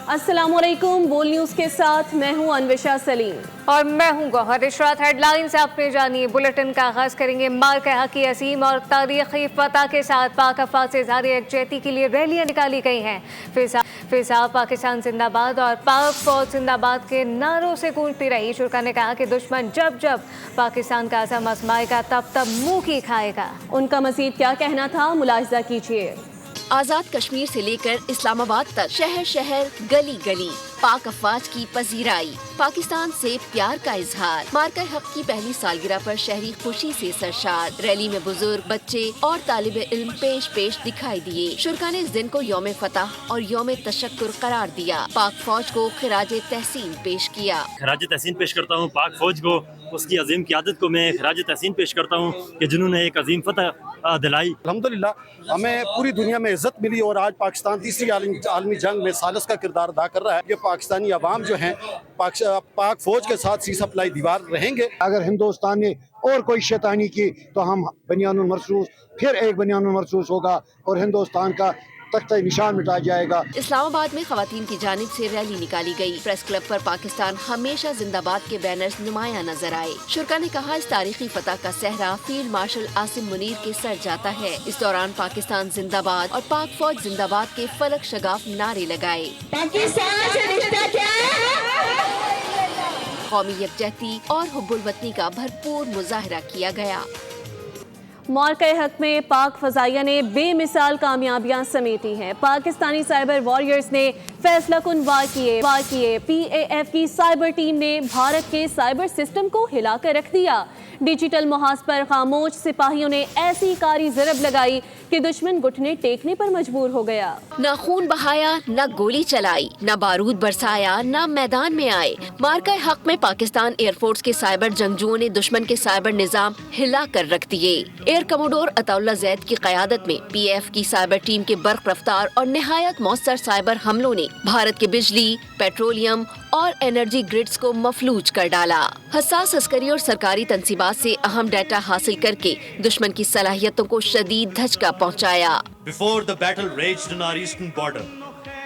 अस्सलाम वालेकुम। बोल न्यूज के साथ मैं हूं अनविशा सलीम और मैं हूं गौहर इशरात। हेडलाइंस आपने जानिए। बुलेटिन का आगाज करेंगे मार्का की अजीम और तारीखी फतह के साथ। पाक अफवाज से इज़हार यकजहती के लिए रैलियां निकाली गई हैं। फिजा पाकिस्तान जिंदाबाद और पाक फौज जिंदाबाद के नारों से गूंजती रही। शुरा ने कहा कि दुश्मन जब जब पाकिस्तान का अज़म आजमाएगा तब तब मुंह की खाएगा। उनका मजीद क्या कहना था, मुलाहिजा कीजिए। आजाद कश्मीर से लेकर इस्लामाबाद तक शहर शहर गली गली पाक अफवाज की पजीराई, पाकिस्तान से प्यार का इजहार। मार्का हक की पहली सालगिरह पर शहरी खुशी से सरशाद। रैली में बुजुर्ग, बच्चे और तालिब इल्म पेश दिखाई दिए। शुरा ने इस दिन को यौम फतह और यौम तशक्कुर करार दिया। पाक फौज को खिराज तहसीन पेश किया। खिराज तहसीन पेश करता हूँ पाक फौज को, उसकी अजीम क़यादत को मैं खिराज तहसीन पेश करता हूँ कि जिन्होंने एक अजीम फतह दिलाई। अल्हम्दुलिल्लाह हमें पूरी दुनिया में इज्जत मिली और आज पाकिस्तान तीसरी आलमी जंग में सालिस का किरदार अदा कर रहा है। ये पाकिस्तानी अवाम जो हैं पाक फौज के साथ सीस अप्लाई दीवार रहेंगे। अगर हिंदुस्तान ने और कोई शैतानी की तो हम बनियानुल मरसूस, फिर एक बनियानुल मरसूस होगा और हिंदुस्तान का तख्ता निशान मिटा जाएगा। इस्लामाबाद में खवातीन की जानिब से रैली निकाली गई। प्रेस क्लब पर पाकिस्तान हमेशा जिंदाबाद के बैनर्स नुमाया नजर आए। शुरा ने कहा इस तारीखी फतह का सहरा फील्ड मार्शल आसिम मुनीर के सर जाता है। इस दौरान पाकिस्तान जिंदाबाद और पाक फौज जिंदाबाद के फलक शगाफ नारे लगाए। पाकिस्तान से रिश्ता क्या है? कौमी यकजहती और हुब्बुल वतनी का भरपूर मुजाहरा किया गया। मार्का हक में पाक फजाइया ने बेमिसाल कामयाबियां समेटी हैं। पाकिस्तानी साइबर वॉरियर्स ने फैसला कुन वार किए। PAF की साइबर टीम ने भारत के साइबर सिस्टम को हिलाकर रख दिया। डिजिटल मुहाज पर खामोश सिपाहियों ने ऐसी कारी ज़रब लगाई कि दुश्मन घुटने टेकने पर मजबूर हो गया। न खून बहाया, न गोली चलाई, न बारूद बरसाया, न मैदान में आए। मार्का हक में पाकिस्तान एयरफोर्स के साइबर जंगजुओं ने दुश्मन के साइबर निजाम हिला कर रख दिए। एयर कमोडोर अताउल्ला जैद की क़यादत में PAF की साइबर टीम के बर्क रफ्तार और निहायत मौसर साइबर हमलों ने भारत के बिजली, पेट्रोलियम और एनर्जी ग्रिड्स को मफलूज कर डाला। हसास अस्करी और सरकारी तंसीबात से अहम डाटा हासिल करके दुश्मन की सलाहियतों को शदीद धचका पहुंचाया। Before the battle raged on our eastern border,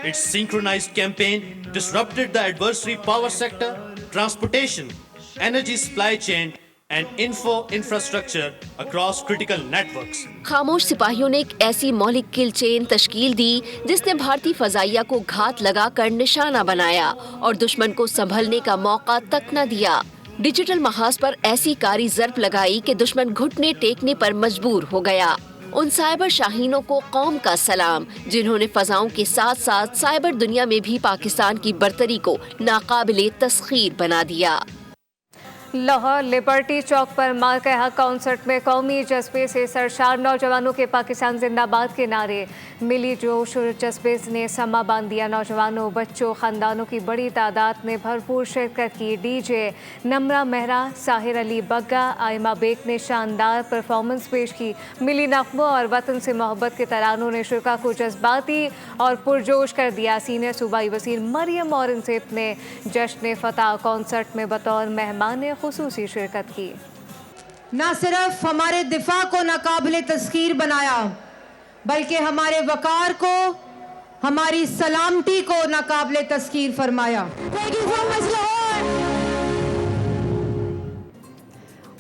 its synchronized campaign disrupted the adversary power sector, transportation, energy supply chain and infrastructure across critical networks. खामोश सिपाहियों ने एक ऐसी मौलिक किल चेन तश्कील दी जिसने भारतीय फजाइया को घात लगाकर निशाना बनाया और दुश्मन को संभलने का मौका तक न दिया। डिजिटल महाज पर ऐसी कारी ज़रब लगाई कि दुश्मन घुटने टेकने पर मजबूर हो गया। उन साइबर शाहीनों को कौम का सलाम जिन्होंने फजाओं के साथ साथ साइबर दुनिया में भी पाकिस्तान की बर्तरी को नाकाबिले तस्खीर बना दिया। लाहौर लिबर्टी चौक पर मार्का हक कॉन्सर्ट में कौमी जज्बे से सरशार नौजवानों के पाकिस्तान जिंदाबाद के नारे। मिली जोश और जज्बे ने समा बांध दिया। नौजवानों, बच्चों, खानदानों की बड़ी तादाद ने भरपूर शिरकत की। DJ नम्रा मेहरा, साहिर अली बग्गा, आयमा बेग ने शानदार परफॉर्मेंस पेश की। मिली नग़्मों और वतन से मोहब्बत के तरानों ने शुरा को जज्बाती और पुरजोश कर दिया। सीनियर सूबाई वज़ीर मरियम औरंगज़ेब ने जश्न फतह कॉन्सर्ट में बतौर मेहमान खुसूसी शिरकत की। न सिर्फ हमारे दिफा को नाकाबिले तस्खीर बनाया बल्कि हमारे वकार को, हमारी सलामती को नाकाबिले तस्खीर फरमाया।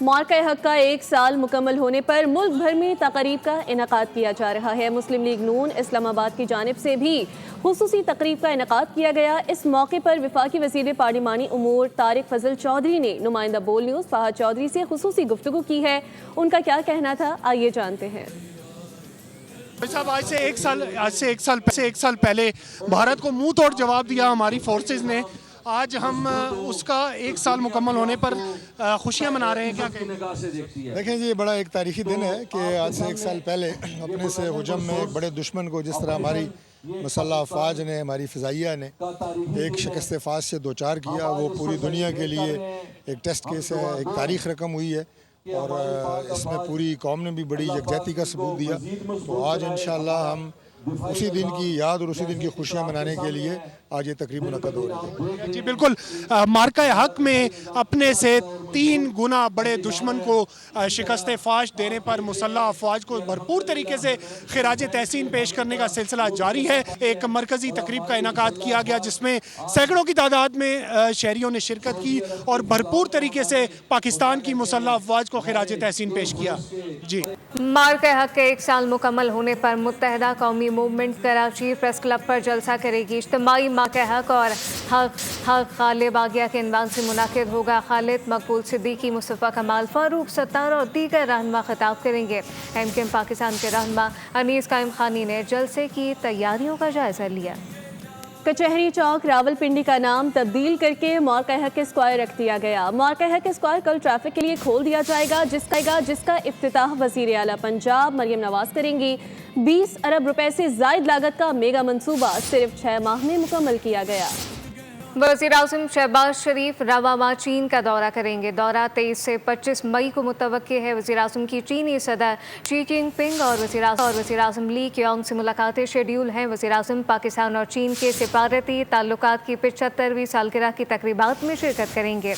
मार्का हक का 1 साल मुकम्मल होने पर मुल्क भर में तकरीब का इनकाद किया जा रहा है। मुस्लिम लीग नून इस्लामाबाद की जानिब से भी खुसूसी तकरीब का इनकाद किया गया। इस मौके पर वफाकी वज़ीर पार्लिमानी उमूर तारिक फजल चौधरी ने नुमाइंदा बोल न्यूज़ फहद चौधरी से खुसूसी गुफ्तगू की है। उनका क्या कहना था, आइए जानते हैं। साहब, आज से एक साल पहले भारत को मुंह तोड़ जवाब दिया हमारी फोर्सेस ने। आज हम उसका 1 साल मुकम्मल होने पर खुशियां मना रहे हैं। क्या कहें? देखें जी, बड़ा एक तारीखी दिन है कि आज से 1 साल पहले अपने से हुजम में एक बड़े दुश्मन को जिस तरह हमारी मुसल्लह अफवाज ने, हमारी फ़िज़ाइया ने एक शिकस्त फाज से दो चार किया, वो पूरी दुनिया के लिए एक टेस्ट केस है, एक तारीख़ रकम हुई है और इसमें पूरी कौम ने भी बड़ी यकजहती का सबूत दिया। तो आज इंशाअल्लाह हम उसी दिन की याद और उसी दिन की खुशियाँ मनाने के लिए आज ये तकरीब मुनक़्क़द हो रही है। जी बिल्कुल, मार्का हक में अपने से 3 गुना बड़े दुश्मन को शिकस्त फाश देने पर मुसल्लह अफवाज को भरपूर तरीके से खिराज तहसीन पेश करने का सिलसिला जारी है। एक मरकज़ी तकरीब का इनाकाद किया गया जिसमें सैकड़ों की तादाद में शहरियों ने शिरकत की और भरपूर तरीके से पाकिस्तान की मुसल्लह अफवाज को खिराज तहसीन पेश किया। जी, मार्का हक के 1 साल मुकम्मल होने पर मुत्तहदा कौमी मूवमेंट कराची प्रेस क्लब पर जलसा करेगी। इज्तिमाई मार्का हक और हक गालिब आगिया के इनवान से मुनाकिद होगा। खालिद, मकबूल सिद्दीकी, मुस्तफ़ा कमाल, फारूक सत्तार और दीगर रहनुमा खिताब करेंगे। MKM पाकिस्तान के रहनुमा अनीस कायम खानी ने जलसे की तैयारियों का जायजा लिया। कचहरी चौक रावलपिंडी का नाम तब्दील करके मार्का हक स्क्वायर रख दिया गया। मार्का हक स्क्वायर कल ट्रैफिक के लिए खोल दिया जाएगा जिसका इफ्तिताह वज़ीर आला पंजाब मरियम नवाज करेंगी। 20 अरब रुपए से ज़ायद लागत का मेगा मंसूबा सिर्फ 6 माह में मुकम्मल किया गया। वज़ीर आज़म शहबाज शरीफ रवामा चीन का दौरा करेंगे। दौरा 23 से 25 मई को मुतवक्किल है। वज़ीर आज़म की चीनी सदर शी जिनपिंग और वज़ीर आज़म ली क्योंग से मुलाकातें शेड्यूल हैं। वज़ीर आज़म पाकिस्तान और चीन के सिफारती ताल्लुकात की 75वीं सालगिरह की तकरीबात में शिरकत करेंगे।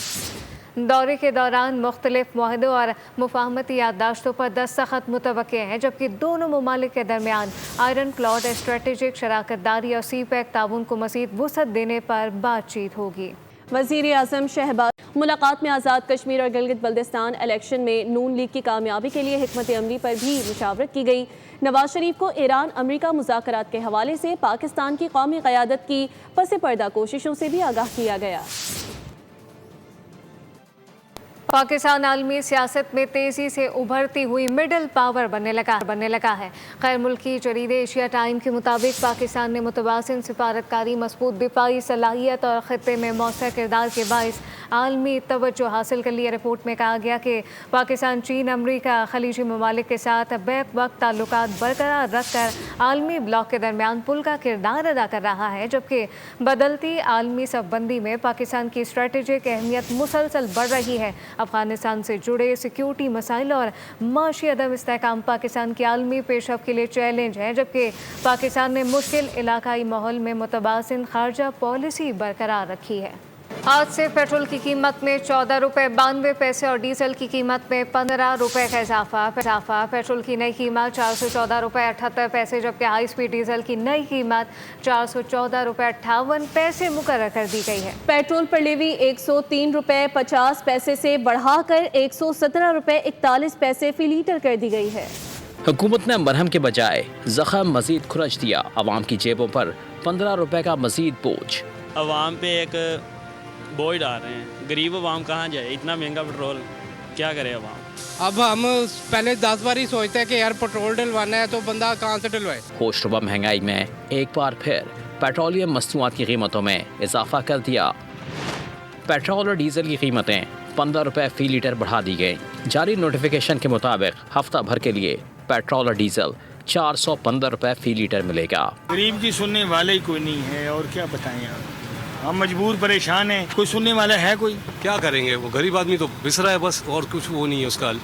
दौरे के दौरान मुख्तलिफ मुआहदों और मुफाहमती याददाश्तों पर दस्तखत मुतवक्किल हैं, जबकि दोनों ममालिक के दरमियान आयरन क्लॉड स्ट्रेटेजिक शराकतदारी और CPEC ताउन को मज़ीद वुसअत देने पर बातचीत होगी। वज़ीर आज़म शहबाज मुलाकात में आज़ाद कश्मीर और गिलगित बल्तिस्तान इलेक्शन में नून लीग की कामयाबी के लिए हिकमत अमली पर भी मुशावरत की गई। नवाज शरीफ को ईरान अमरीका मुज़ाकरात के हवाले से पाकिस्तान की कौमी क़यादत की पस पर्दा कोशिशों से भी आगाह किया गया। पाकिस्तान आलमी सियासत में तेज़ी से उभरती हुई मिडल पावर बनने लगा है। गैर मुल्की जरीदे एशिया टाइम के मुताबिक पाकिस्तान ने मुतवाज़िन सिफारतकारी, मज़बूत दिफाई सलाहियत और ख़ित्ते में मौसर किरदार के बाइस आलमी तवज्जो हासिल कर लिया। रिपोर्ट में कहा गया कि पाकिस्तान चीन, अमरीका, खलीजी ममालिक के साथ बैक वक्त ताल्लुकात बरकरार रखकर आलमी ब्लॉक के दरमियान पुल का किरदार अदा कर रहा है, जबकि बदलती आलमी सफबंदी में पाकिस्तान की स्ट्रेटेजिक अहमियत मुसलसल बढ़ रही है। अफगानिस्तान से जुड़े सिक्योरिटी मसाइल और माशी अदम इस्तेहकाम पाकिस्तान की आलमी पेशरफ्त के लिए चैलेंज है, जबकि पाकिस्तान ने मुश्किल इलाकाई माहौल में मुतवाज़िन खारजा पॉलिसी बरकरार रखी है। आज से पेट्रोल की कीमत में 14 रुपये 92 पैसे और डीजल की कीमत में 15 रुपये का इजाफा। पेट्रोल की नई कीमत 414 रुपये 78 पैसे, जबकि हाई स्पीड डीजल की नई कीमत 414 रुपये 58 पैसे मुकर्रर कर दी गई है। पेट्रोल पर लेवी 103 रुपये 50 पैसे से बढ़ाकर 117 रुपये 41 पैसे फी लीटर कर दी गई है। हुकूमत ने मरहम के बजाय जख्म मजीद खुरच दिया। आवाम की जेबों पर 15 रुपये का मजीद बोझ। आवाम पे एक बोझ डाल रहे हैं। गरीब आवाम कहाँ जाए, इतना महंगा पेट्रोल क्या करे आवाम। अब हम पहले 10 बार ही सोचते हैं कि यार पेट्रोल डलवाना है तो बंदा कहाँ से डलवाए। होशरुबा महंगाई में एक बार फिर पेट्रोलियम मसनूआत की कीमतों में इजाफा कर दिया। पेट्रोल और डीजल की कीमतें 15 रुपये फी लीटर बढ़ा दी गई। जारी नोटिफिकेशन के मुताबिक हफ्ता भर के लिए पेट्रोल और डीजल 415 रुपये फी लीटर मिलेगा। गरीब की सुनने वाले ही कोई नहीं है और क्या बताएं यार, हम मजबूर परेशान हैं, कोई सुनने वाला है कोई? क्या करेंगे, वो गरीब आदमी तो पिस रहा है बस, और कुछ वो नहीं है उसका हल।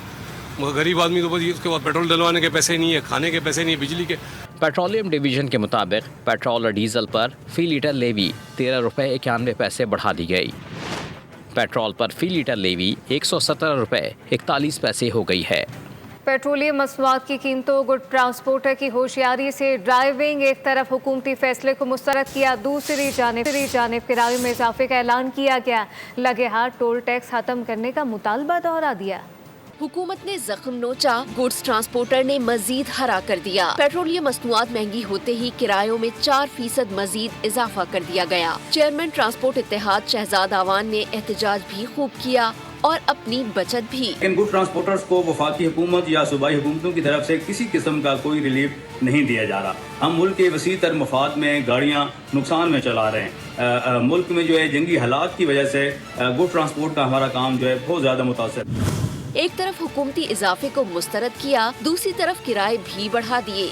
वो गरीब आदमी तो बस उसके बाद पेट्रोल डलवाने के पैसे नहीं है, खाने के पैसे नहीं है, बिजली के। पेट्रोलियम डिवीजन के मुताबिक पेट्रोल और डीजल पर फी लीटर लेवी 13 रुपये 91 पैसे बढ़ा दी गई। पेट्रोल पर फी लीटर लेवी 117 रुपये 41 पैसे हो गई है। पेट्रोलियम मसनूआत की कीमतों, गुड ट्रांसपोर्टर की होशियारी से ड्राइविंग एक तरफ हुकूमती फैसले को मुस्तरद किया, दूसरी जानिब किराए में इजाफे का ऐलान किया गया। लगे हाथ टोल टैक्स खत्म करने का मुतालबा दोहरा दिया। हुकूमत ने जख्म नोचा, गुड्स ट्रांसपोर्टर ने मजीद हरा कर दिया। पेट्रोलियम मसनूआत महंगी होते ही किरायों में 4% मजीद इजाफा कर दिया गया। चेयरमैन ट्रांसपोर्ट इत्तेहाद शहजाद आवान ने एहतजाज भी खूब किया और अपनी बचत भी। लेकिन गुड ट्रांसपोर्टर्स को वफाकी हुकूमत या सूबाई हुकूमतों की तरफ से किसी किस्म का कोई रिलीफ नहीं दिया जा रहा। हम मुल्क के वसी तर मफाद में गाड़ियाँ नुकसान में चला रहे हैं। मुल्क में जो है जंगी हालात की वजह से गुड ट्रांसपोर्ट का हमारा काम जो है बहुत ज़्यादा मुतासर। एक तरफ हुकूमती इजाफे को मुस्तरद किया, दूसरी तरफ किराए भी बढ़ा दिए।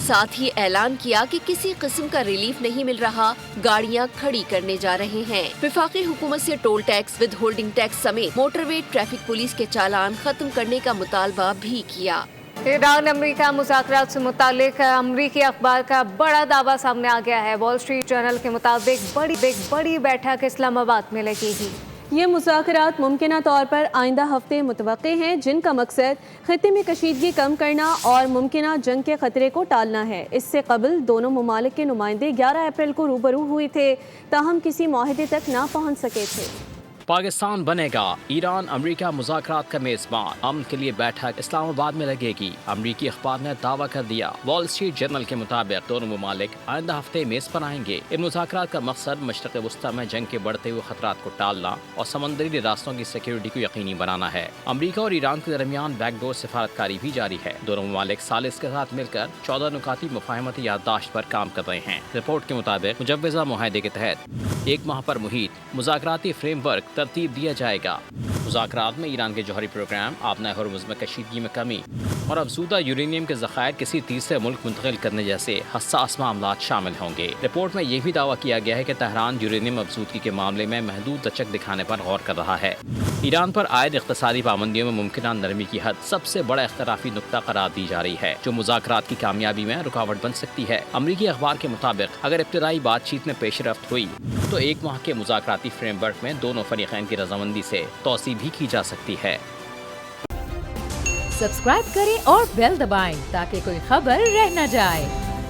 साथ ही ऐलान किया कि किसी किस्म का रिलीफ नहीं मिल रहा, गाड़ियां खड़ी करने जा रहे हैं। वफाकी हुकूमत से toll tax, with holding tax समेत मोटरवे ट्रैफिक पुलिस के चालान खत्म करने का मुतालबा भी किया। ईरान अमेरिका मुज़ाकरात से मुतालिक अमरीकी अखबार का बड़ा दावा सामने आ गया है। वॉल स्ट्रीट जर्नल के मुताबिक बड़ी बैठक इस्लामाबाद में लगेगी। ये मुज़ाकरात मुमकिना तौर पर आइंदा हफ्ते मुतवक्के हैं, जिनका मकसद खित्ते में कशीदगी कम करना और मुमकिना जंग के ख़तरे को टालना है। इससे कबल दोनों ममालिक के नुमाइंदे 11 अप्रैल को रूबरू हुए थे, ताहम किसी माहिदे तक ना पहुँच सके थे। पाकिस्तान बनेगा ईरान अमेरिका मुज़ाकरात का मेज़बान, अमन के लिए बैठक इस्लामाबाद में लगेगी। अमरीकी अखबार ने दावा कर दिया। वॉल स्ट्रीट जर्नल के मुताबिक दोनों ममालिक आइंदा हफ्ते मेज़ पर आएंगे। इन मुज़ाकरात का मकसद मशरक़ वस्ता में जंग के बढ़ते हुए खतरात को टालना और समंदरी रास्तों की सिक्योरिटी को यकीनी बनाना है। अमरीका और ईरान के दरमियान बैकडोर सिफारतकारी भी जारी है। दोनों ममालिक सालिस के साथ मिलकर 14 नुकाती मुफाहमती याददाश्त पर काम कर रहे हैं। रिपोर्ट के मुताबिक मुजव्वज़ा मुआहदे के तहत 1 माह पर मुहित मुज़ाकराती फ्रेमवर्क तरतीब दिया जाएगा। मुज़ाकरात में ईरान के जौहरी प्रोग्राम, आबनाए हॉर्मुज़ में कशीदगी में कमी और अफज़ूदा यूरेनियम के ज़खायर किसी तीसरे मुल्क मुंतकिल करने जैसे हसास मामलात शामिल होंगे। रिपोर्ट में यह भी दावा किया गया है कि तेहरान यूरेनियम अफज़ूदगी के मामले में महदूद लचक दिखाने पर गौर कर रहा है। ईरान पर आयद इक़्तिसादी पाबंदियों में मुमकिन नरमी की हद सबसे बड़ा इख्तलाफी नुक्ता करार दी जा रही है, जो मुज़ाकरात की कामयाबी में रुकावट बन सकती है। अमरीकी अखबार के मुताबिक अगर इब्तिदाई बातचीत में पेशरफ्त हुई तो 1 माह के मुज़ाकराती फ्रेमवर्क में दोनों फरीक़ैन की रज़ामंदी से तौसी भी की जा सकती है। सब्सक्राइब करें और बेल दबाएं ताकि कोई खबर रह न जाए।